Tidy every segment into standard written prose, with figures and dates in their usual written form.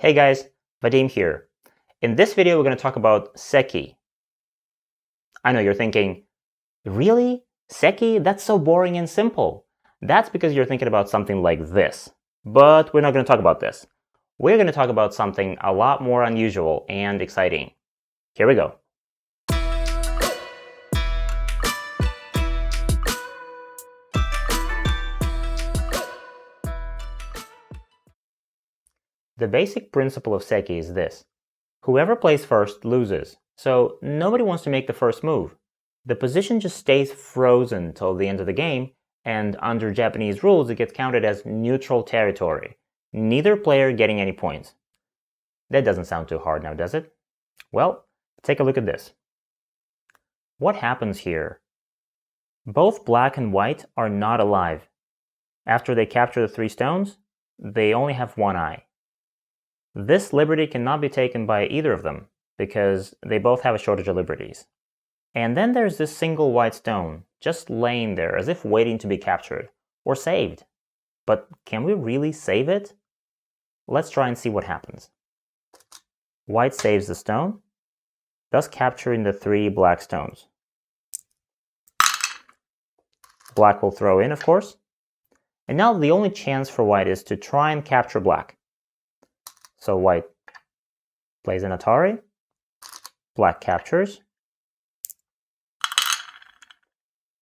Hey guys, Vadim here. In this video, we're going to talk about Seki. I know you're thinking, really? Seki? That's so boring and simple. That's because you're thinking about something like this. But we're not going to talk about this. We're going to talk about something a lot more unusual and exciting. Here we go. The basic principle of Seki is this. Whoever plays first loses, so nobody wants to make the first move. The position just stays frozen till the end of the game, and under Japanese rules it gets counted as neutral territory, neither player getting any points. That doesn't sound too hard now, does it? Well, take a look at this. What happens here? Both black and white are not alive. After they capture the 3 stones, they only have 1 eye. This liberty cannot be taken by either of them, because they both have a shortage of liberties. And then there's this single white stone, just laying there as if waiting to be captured, or saved. But can we really save it? Let's try and see what happens. White saves the stone, thus capturing the 3 black stones. Black will throw in, of course. And now the only chance for white is to try and capture black. So white plays an Atari, black captures,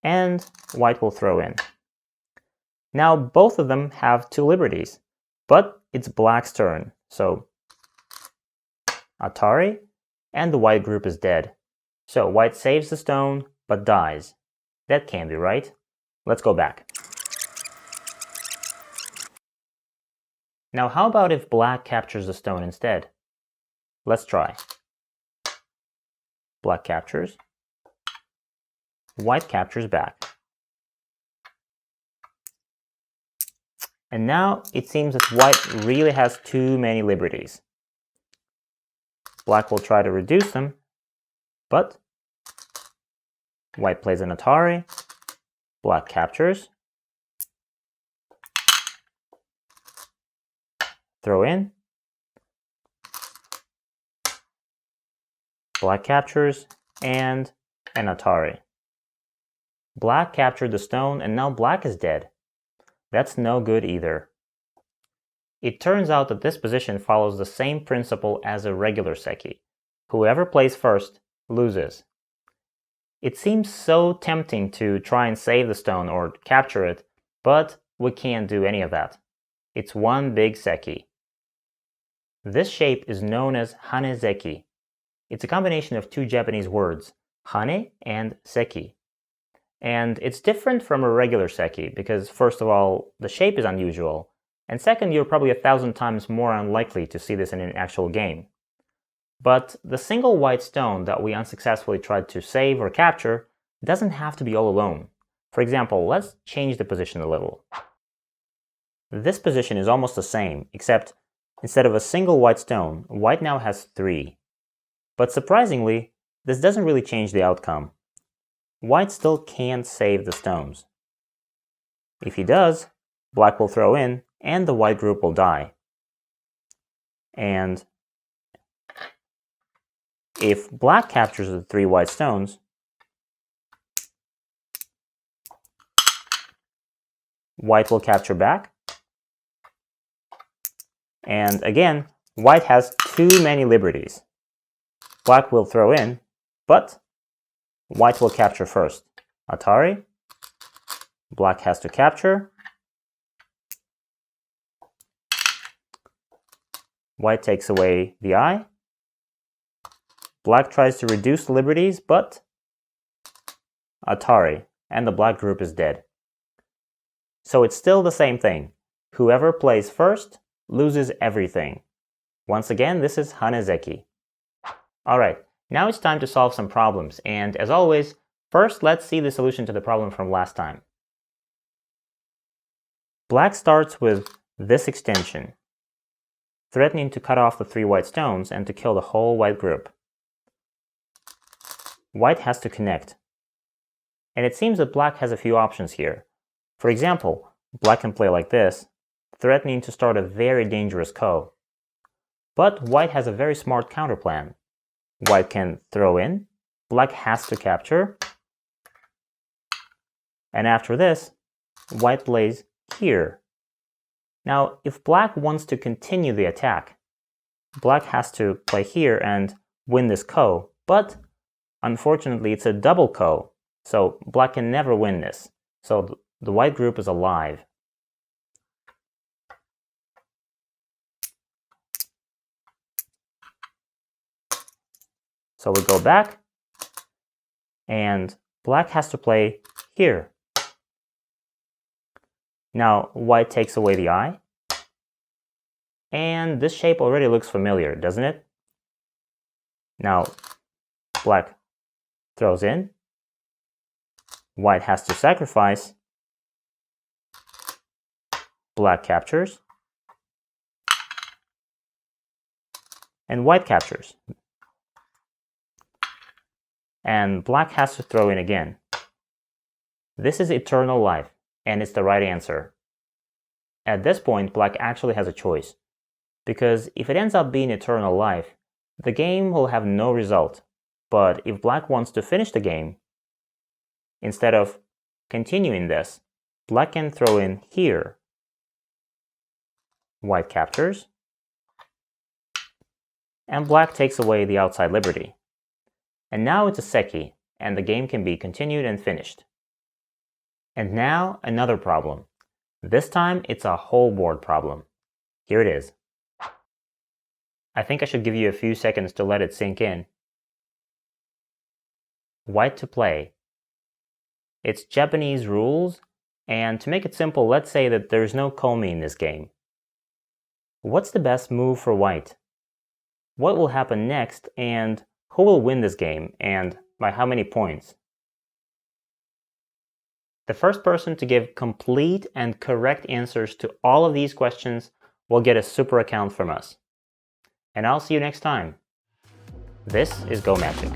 and white will throw in. Now both of them have 2 liberties, but it's black's turn, so Atari, and the white group is dead. So white saves the stone, but dies. That can't be right. Let's go back. Now how about if black captures the stone instead? Let's try. Black captures. White captures back. And now it seems that white really has too many liberties. Black will try to reduce them, but white plays an Atari, black captures, throw in, black captures, and an Atari. Black captured the stone, and now black is dead. That's no good either. It turns out that this position follows the same principle as a regular Seki. Whoever plays first loses. It seems so tempting to try and save the stone or capture it, but we can't do any of that. It's one big Seki. This shape is known as Hanezeki. It's a combination of 2 Japanese words, Hane and Seki. And it's different from a regular Seki because, first of all, the shape is unusual, and second, you're probably 1,000 times more unlikely to see this in an actual game. But the single white stone that we unsuccessfully tried to save or capture doesn't have to be all alone. For example, let's change the position a little. This position is almost the same, except instead of a single white stone, white now has 3. But surprisingly, this doesn't really change the outcome. White still can't save the stones. If he does, black will throw in, and the white group will die. And if black captures the 3 white stones, white will capture back. And again, white has too many liberties. Black will throw in, but white will capture first. Atari, black has to capture. White takes away the eye. Black tries to reduce the liberties, but Atari, and the black group is dead. So it's still the same thing. Whoever plays first loses everything. Once again, this is Hanezeki. Alright, now it's time to solve some problems, and as always, first let's see the solution to the problem from last time. Black starts with this extension, threatening to cut off the 3 white stones and to kill the whole white group. White has to connect. And it seems that black has a few options here. For example, black can play like this, threatening to start a very dangerous ko. But white has a very smart counterplan. White can throw in, black has to capture, and after this, white plays here. Now, if black wants to continue the attack, black has to play here and win this ko, but unfortunately it's a double ko, so black can never win this. So the white group is alive. So we go back, and black has to play here. Now white takes away the eye, and this shape already looks familiar, doesn't it? Now black throws in, white has to sacrifice, black captures, and white captures. And black has to throw in again. This is eternal life, and it's the right answer. At this point, black actually has a choice, because if it ends up being eternal life, the game will have no result. But if black wants to finish the game, instead of continuing this, black can throw in here. White captures, and black takes away the outside liberty. And now it's a seki, and the game can be continued and finished. And now another problem. This time it's a whole board problem. Here it is. I think I should give you a few seconds to let it sink in. White to play. It's Japanese rules, and to make it simple, let's say that there's no komi in this game. What's the best move for white? What will happen next, and who will win this game, and by how many points? The first person to give complete and correct answers to all of these questions will get a super account from us. And I'll see you next time. This is Go Magic.